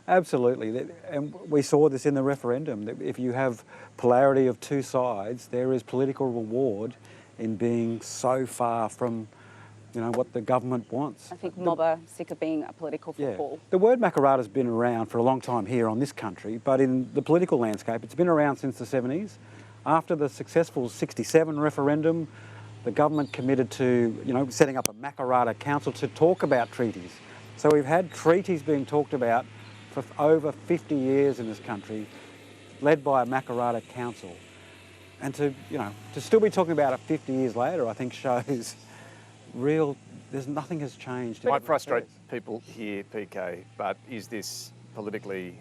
Absolutely, and we saw this in the referendum, that if you have polarity of two sides, there is political reward in being so far from what the government wants. I think mob are sick of being a political football. The word Makarrata has been around for a long time here on this country, but in the political landscape, it's been around since the 70s. After the successful 67 referendum, the government committed to, setting up a Makarrata council to talk about treaties. So we've had treaties being talked about for over 50 years in this country, led by a Makarrata council. And to still be talking about it 50 years later, I think shows nothing has changed. It might frustrate people here, PK, but is this politically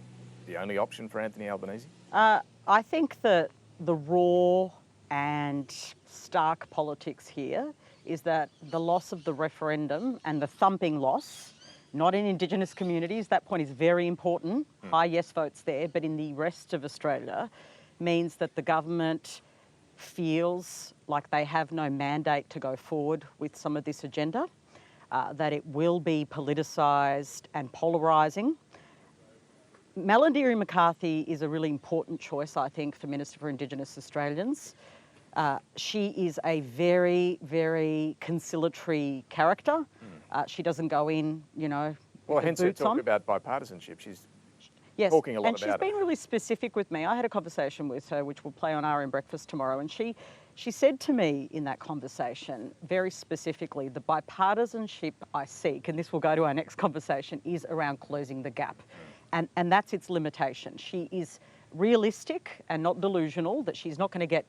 the only option for Anthony Albanese? I think that the raw and stark politics here is that the loss of the referendum and the thumping loss, not in Indigenous communities, that point is very important, high yes votes there, but in the rest of Australia, means that the government feels like they have no mandate to go forward with some of this agenda, that it will be politicised and polarising. Malarndirri McCarthy is a really important choice, I think, for Minister for Indigenous Australians. She is a very, very conciliatory character. She doesn't go in, Well, hence her talk about bipartisanship. She's talking a lot about it. And she's been really specific with me. I had a conversation with her, which we'll play on RM Breakfast tomorrow, and she said to me in that conversation, very specifically, the bipartisanship I seek, and this will go to our next conversation, is around closing the gap. And that's its limitation. She is realistic and not delusional that she's not going to get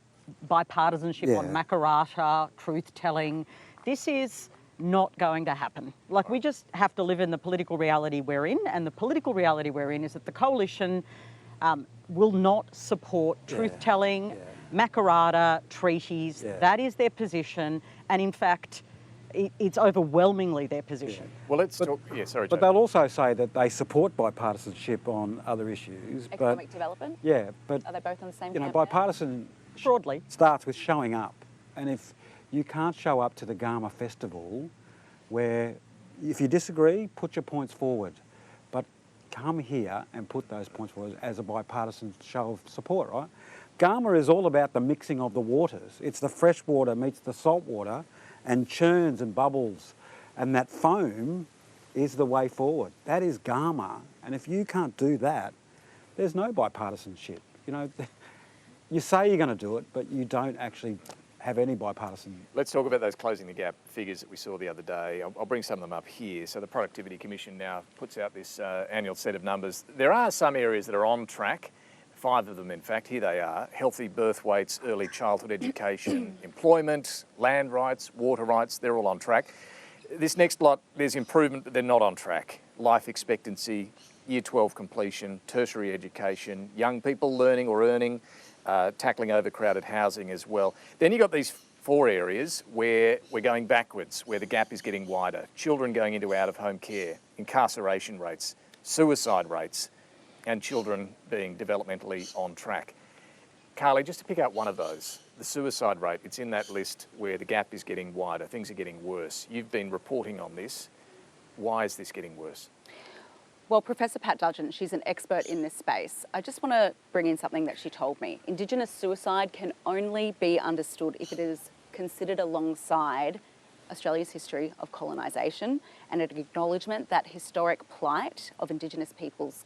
bipartisanship on Makarrata, truth-telling. This is not going to happen. Like, we just have to live in the political reality we're in, and the political reality we're in is that the coalition will not support truth-telling, Makarrata, treaties. That is their position, and in fact, it's overwhelmingly their position. Well, let's talk... Yeah, sorry, But they'll also say that they support bipartisanship on other issues. Economic development? Yeah, but... Are they both on the same campaign? Bipartisan broadly starts with showing up. And if you can't show up to the Garma festival, where if you disagree, put your points forward. But come here and put those points forward as a bipartisan show of support, right? Garma is all about the mixing of the waters. It's the fresh water meets the salt water and churns and bubbles. And that foam is the way forward. That is Garma. And if you can't do that, there's no bipartisanship. You say you're going to do it, but you don't actually have any bipartisan. Let's talk about those closing the gap figures that we saw the other day. I'll bring some of them up here. So the Productivity Commission now puts out this annual set of numbers. There are some areas that are on track. 5 of them, in fact. Here they are: healthy birth weights, early childhood education, employment, land rights, water rights. They're all on track. This next lot, there's improvement, but they're not on track. Life expectancy, Year 12 completion, tertiary education, young people learning or earning, tackling overcrowded housing as well. Then you've got these 4 areas where we're going backwards, where the gap is getting wider. Children going into out-of-home care, incarceration rates, suicide rates, and children being developmentally on track. Carly, just to pick out one of those, the suicide rate, it's in that list where the gap is getting wider, things are getting worse. You've been reporting on this. Why is this getting worse? Well, Professor Pat Dudgeon, she's an expert in this space. I just want to bring in something that she told me. Indigenous suicide can only be understood if it is considered alongside Australia's history of colonisation and an acknowledgement that historic plight of Indigenous peoples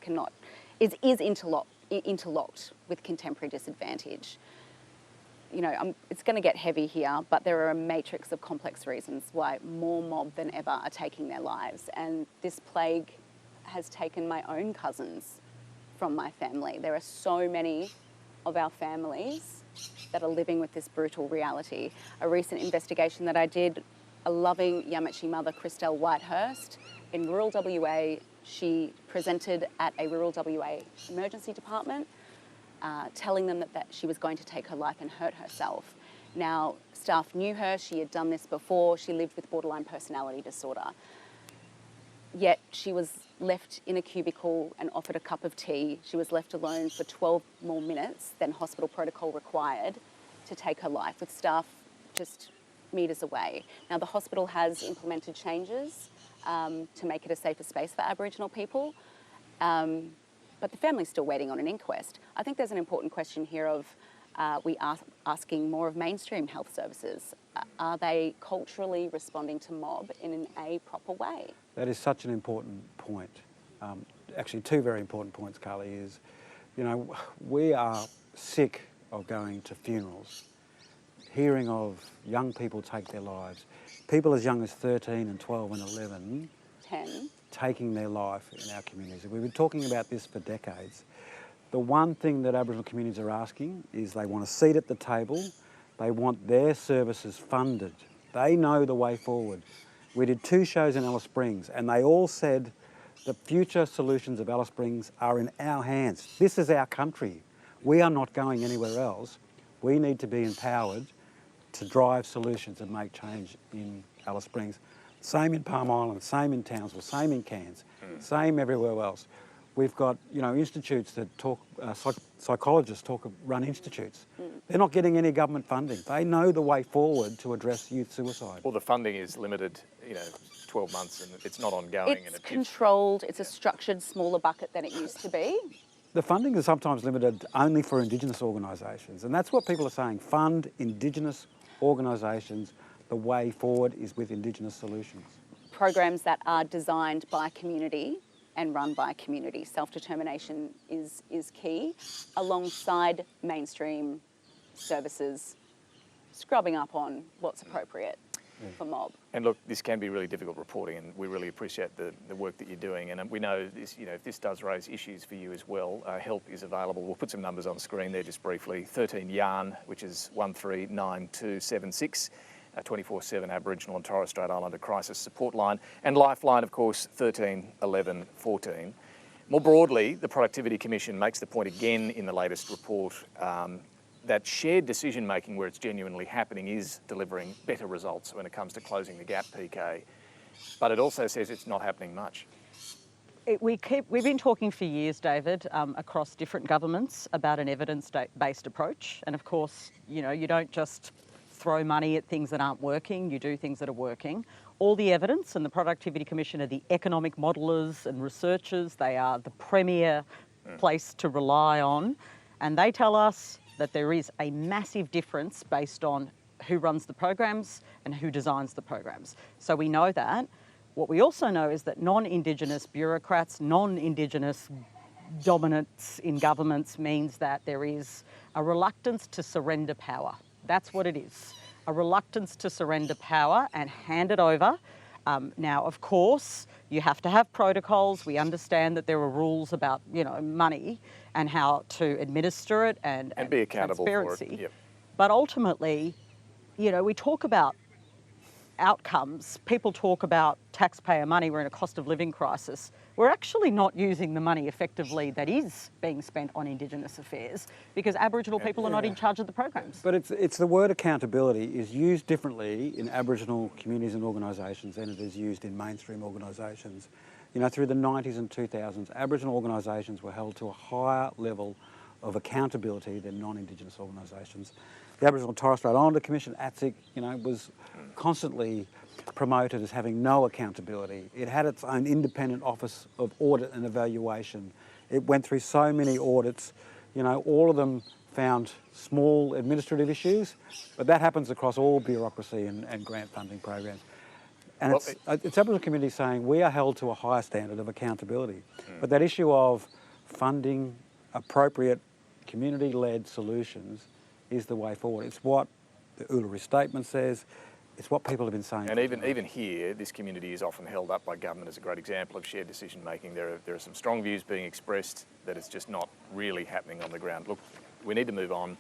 is interlocked with contemporary disadvantage. you know, it's going to get heavy here, but there are a matrix of complex reasons why more mob than ever are taking their lives. And this plague has taken my own cousins from my family. There are so many of our families that are living with this brutal reality. A recent investigation that I did, a loving Yamatji mother, Christelle Whitehurst, in rural WA, she presented at a rural WA emergency department, telling them that she was going to take her life and hurt herself. Now, staff knew her, she had done this before, she lived with borderline personality disorder. Yet she was left in a cubicle and offered a cup of tea. She was left alone for 12 more minutes than hospital protocol required to take her life, with staff just metres away. Now, the hospital has implemented changes to make it a safer space for Aboriginal people, but the family's still waiting on an inquest. I think there's an important question here of we are asking more of mainstream health services. Are they culturally responding to mob in a proper way? That is such an important point. Actually, two very important points, Carly, is, you know, we are sick of going to funerals, hearing of young people take their lives, people as young as 13 and 12 and 11, 10, taking their life in our communities. We've been talking about this for decades. The one thing that Aboriginal communities are asking is they want a seat at the table, they want their services funded. They know the way forward. We did 2 shows in Alice Springs and they all said the future solutions of Alice Springs are in our hands. This is our country. We are not going anywhere else. We need to be empowered to drive solutions and make change in Alice Springs. Same in Palm Island, same in Townsville, same in Cairns, same everywhere else. We've got, you know, institutes that talk, psychologists run institutes. They're not getting any government funding. They know the way forward to address youth suicide. Well, the funding is limited, you know, 12 months and it's not ongoing. It's controlled, it's a structured, smaller bucket than it used to be. The funding is sometimes limited only for Indigenous organisations, and that's what people are saying. Fund Indigenous organisations. The way forward is with Indigenous solutions. Programs that are designed by community and run by community. Self-determination is key, alongside mainstream services scrubbing up on what's appropriate for mob. And look, this can be really difficult reporting, and we really appreciate the work that you're doing. And we know this, you know, if this does raise issues for you as well, help is available. We'll put some numbers on screen there just briefly. 13 YARN, which is 139276. 24/7 Aboriginal and Torres Strait Islander crisis support line, and Lifeline, of course, 13 11 14. More broadly, the Productivity Commission makes the point again in the latest report that shared decision-making where it's genuinely happening is delivering better results when it comes to closing the gap, PK. But it also says it's not happening much. We've been talking for years, David, across different governments about an evidence-based approach. And of course, you know, you don't just throw money at things that aren't working, you do things that are working. All the evidence, and the Productivity Commission are the economic modellers and researchers, they are the premier place to rely on, and they tell us that there is a massive difference based on who runs the programs and who designs the programs. So we know that. What we also know is that non-Indigenous bureaucrats, non-Indigenous dominance in governments means that there is a reluctance to surrender power. That's what it is, a reluctance to surrender power and hand it over. Now, of course, you have to have protocols. We understand that there are rules about, you know, money and how to administer it and be accountable transparency. for it. Yep. But ultimately, you know, we talk about outcomes. People talk about taxpayer money. We're in a cost of living crisis. We're actually not using the money effectively that is being spent on Indigenous affairs because Aboriginal people are not in charge of the programs. But it's the word accountability is used differently in Aboriginal communities and organisations than it is used in mainstream organisations. You know, through the 90s and 2000s, Aboriginal organisations were held to a higher level of accountability than non-Indigenous organisations. The Aboriginal and Torres Strait Islander Commission, ATSIC, you know, was constantly promoted as having no accountability. It had its own independent office of audit and evaluation. It went through so many audits, you know, all of them found small administrative issues, but that happens across all bureaucracy and grant funding programs. And well, it's Aboriginal community saying we are held to a higher standard of accountability. But that issue of funding appropriate community-led solutions is the way forward. It's what the Uluru Statement says. It's what people have been saying. And even here, this community is often held up by government as a great example of shared decision making. There are some strong views being expressed that it's just not really happening on the ground. Look, we need to move on.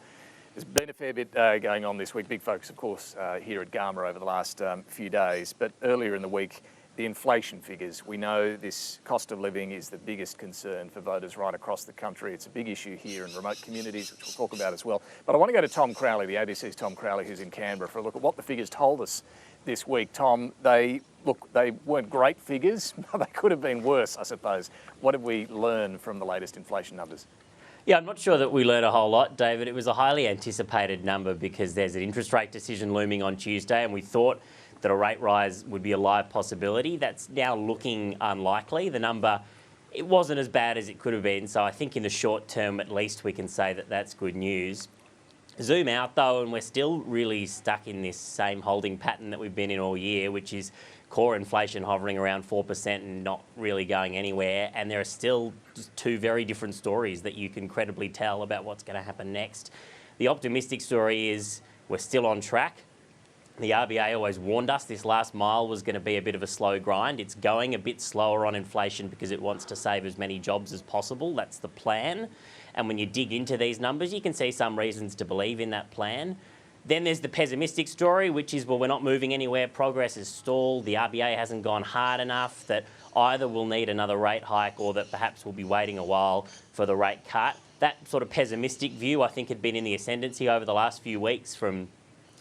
There's been a fair bit going on this week. Big focus, of course, here at Garma over the last few days. But earlier in the week, the inflation figures. We know this cost of living is the biggest concern for voters right across the country. It's a big issue here in remote communities, which we'll talk about as well. But I want to go to Tom Crowley, the ABC's Tom Crowley, who's in Canberra, for a look at what the figures told us this week. Tom, they weren't great figures, but they could have been worse, I suppose. What did we learn from the latest inflation numbers? Yeah, I'm not sure that we learned a whole lot, David. It was a highly anticipated number because there's an interest rate decision looming on Tuesday, and we thought that a rate rise would be a live possibility. That's now looking unlikely. The number, it wasn't as bad as it could have been, so I think in the short term at least we can say that that's good news. Zoom out though, and we're still really stuck in this same holding pattern that we've been in all year, which is core inflation hovering around 4% and not really going anywhere. And there are still just two very different stories that you can credibly tell about what's going to happen next. The optimistic story is we're still on track. The RBA always warned us this last mile was going to be a bit of a slow grind. It's going a bit slower on inflation because it wants to save as many jobs as possible. That's the plan. And when you dig into these numbers, you can see some reasons to believe in that plan. Then there's the pessimistic story, which is, well, we're not moving anywhere. Progress is stalled. The RBA hasn't gone hard enough, that either we'll need another rate hike or that perhaps we'll be waiting a while for the rate cut. That sort of pessimistic view, I think, had been in the ascendancy over the last few weeks from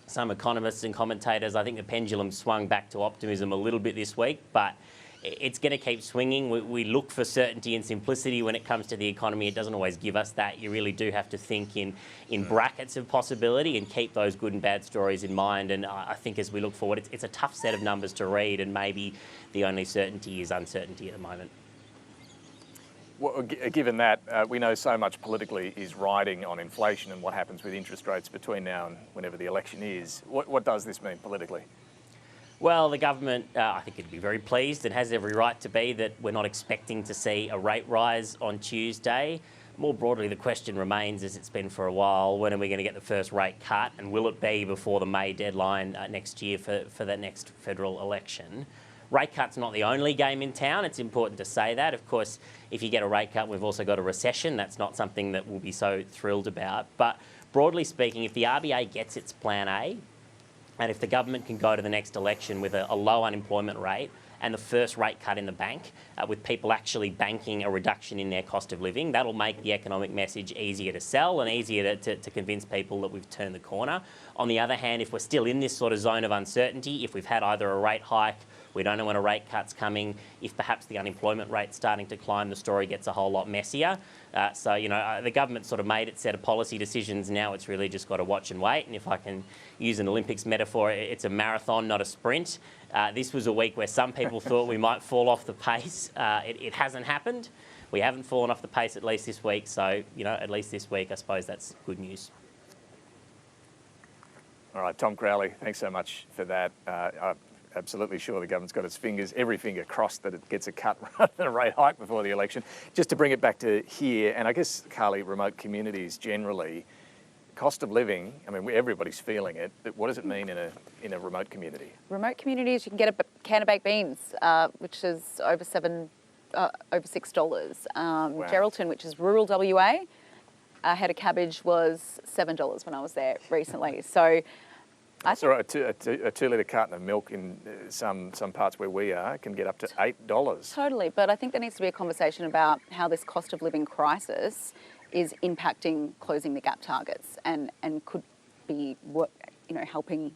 some economists and commentators. I think the pendulum swung back to optimism a little bit this week, but it's going to keep swinging. We look for certainty and simplicity when it comes to the economy. It doesn't always give us that. You really do have to think in brackets of possibility and keep those good and bad stories in mind. And I think as we look forward, it's a tough set of numbers to read, and maybe the only certainty is uncertainty at the moment. Well, given that, we know so much politically is riding on inflation and what happens with interest rates between now and whenever the election is. What does this mean politically? Well, the government, I think it'd be very pleased and has every right to be that we're not expecting to see a rate rise on Tuesday. More broadly, the question remains, as it's been for a while, when are we going to get the first rate cut, and will it be before the May deadline next year for the next federal election? Rate cut's not the only game in town. It's important to say that. Of course, if you get a rate cut, we've also got a recession. That's not something that we'll be so thrilled about. But broadly speaking, if the RBA gets its plan A, and if the government can go to the next election with a low unemployment rate and the first rate cut in the bank, with people actually banking a reduction in their cost of living, that'll make the economic message easier to sell and easier to convince people that we've turned the corner. On the other hand, if we're still in this sort of zone of uncertainty, if we've had either a rate hike, we don't know when a rate cut's coming, if perhaps the unemployment rate's starting to climb, the story gets a whole lot messier. The government sort of made its set of policy decisions. Now it's really just got to watch and wait. And if I can use an Olympics metaphor, it's a marathon, not a sprint. This was a week where some people thought we might fall off the pace. It hasn't happened. We haven't fallen off the pace, at least this week. So, at least this week, I suppose that's good news. All right, Tom Crowley, thanks so much for that. Absolutely sure the government's got its every finger crossed that it gets a cut rather than a rate hike before the election. Just to bring it back to here, and I guess, Carly, remote communities generally, cost of living, I mean, everybody's feeling it, but what does it mean in a remote community? Remote communities, you can get a can of baked beans, which is over $6. Wow. Geraldton, which is rural WA, a head of cabbage was $7 when I was there recently. So a 2-litre carton of milk in some parts where we are can get up to $8. Totally, but I think there needs to be a conversation about how this cost of living crisis is impacting closing the gap targets and could be helping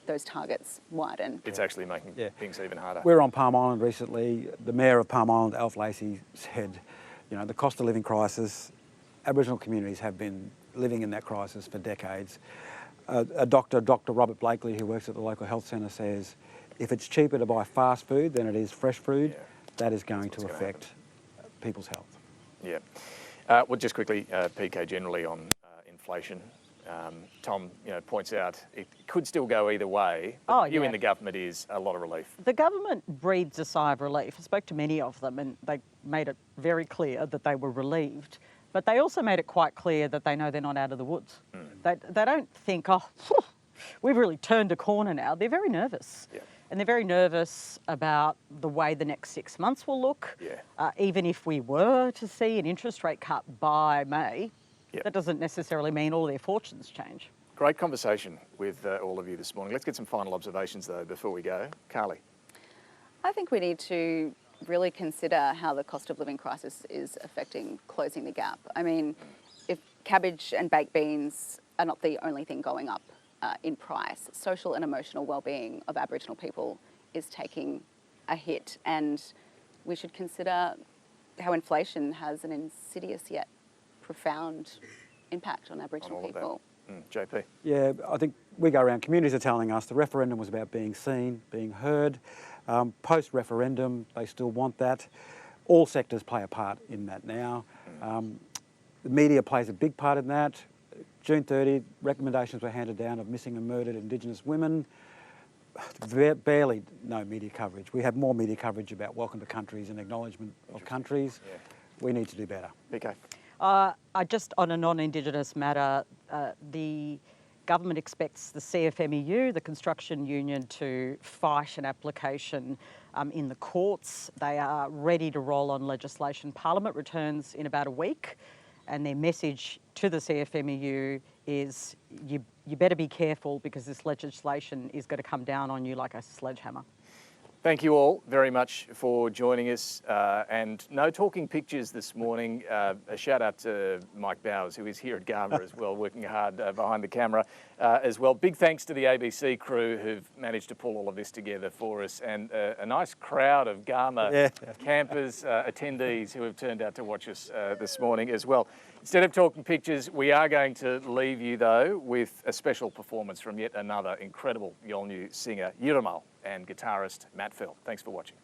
those targets widen. It's actually making things even harder. We were on Palm Island recently. The Mayor of Palm Island, Alf Lacey, said, the cost of living crisis, Aboriginal communities have been living in that crisis for decades. Dr. Robert Blakely, who works at the local health centre, says if it's cheaper to buy fast food than it is fresh food, that is going to affect people's health. Yeah. Well, just quickly, PK, generally on inflation. Tom, points out it could still go either way. But the view in the government is a lot of relief. The government breathes a sigh of relief. I spoke to many of them and they made it very clear that they were relieved But they also made it quite clear that they know they're not out of the woods. They don't think, oh, we've really turned a corner now. They're very nervous. Yeah. And they're very nervous about the way the next 6 months will look. Even if we were to see an interest rate cut by May, that doesn't necessarily mean all their fortunes change. Great conversation with all of you this morning. Let's get some final observations, though, before we go. Carly. I think we need to really consider how the cost of living crisis is affecting closing the gap. I mean, if cabbage and baked beans are not the only thing going up in price, social and emotional well-being of Aboriginal people is taking a hit, and we should consider how inflation has an insidious yet profound impact on Aboriginal people. JP. Yeah, I think we go around, communities are telling us the referendum was about being seen, being heard. Post-referendum, they still want that. All sectors play a part in that now. The media plays a big part in that. June 30, recommendations were handed down of missing and murdered Indigenous women. Barely no media coverage. We have more media coverage about welcome to countries and acknowledgement of countries. We need to do better. Okay. Just on a non-Indigenous matter, the government expects the CFMEU, the construction union, to fight an application in the courts. They are ready to roll on legislation. Parliament returns in about a week, and their message to the CFMEU is you better be careful because this legislation is going to come down on you like a sledgehammer. Thank you all very much for joining us. And no talking pictures this morning. A shout out to Mike Bowers, who is here at Garma as well, working hard behind the camera as well. Big thanks to the ABC crew who've managed to pull all of this together for us, and a nice crowd of Garma campers, attendees who have turned out to watch us this morning as well. Instead of talking pictures, we are going to leave you, though, with a special performance from yet another incredible Yolgnu singer, Yirrmal, and guitarist Matt Fell. Thanks for watching.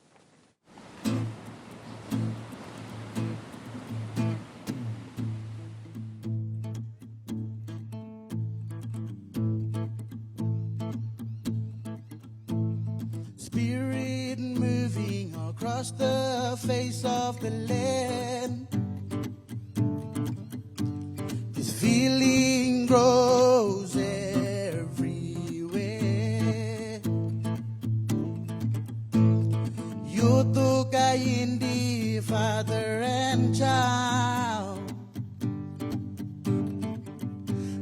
Spirit moving across the face of the land. This feeling grows everywhere. Yotoka Indi, father and child,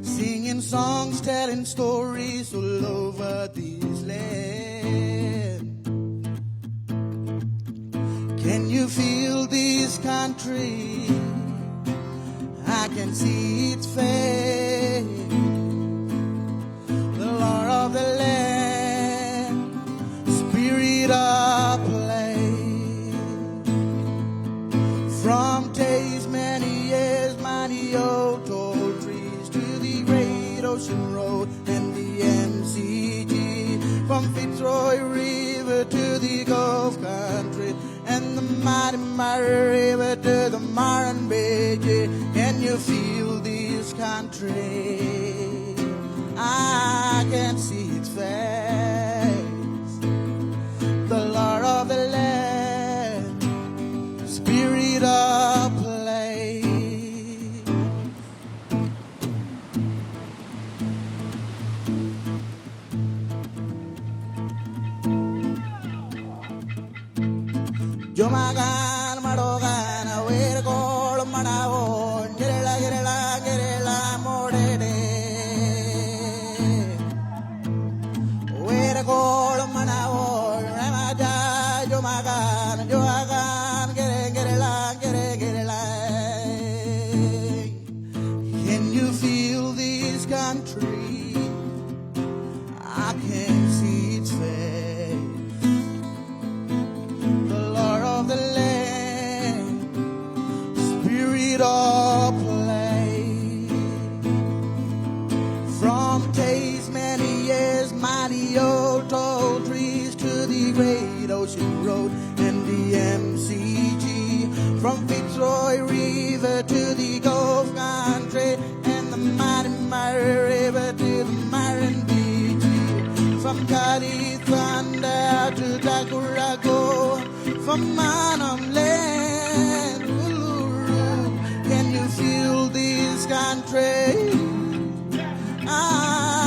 singing songs, telling stories all over this land. Can you feel this country? I can see its face. The Lord of the land, spirit of play. From days, many years, mighty old tall trees, to the great ocean road and the MCG. From Fitzroy River to the Gulf country, and the mighty river to the Malarndirri. Can you feel this country? I can see its face. The Lord of the land, spirit of play. Jomagan madogan aware gol manavo gerela gerela gerela morede where gol manavo ramaja jomagan joagan gerela gerela. Can you feel this country? I can see its face. The land, spirit of play. From days, many years, mighty old tall trees, to the great ocean road and the MCG. From Fitzroy River to the Gulf country, and the mighty river to the Malarndirri. From Kari Thunder to Takurago, from Manam land, Uluru. Can you fill this country. Ah,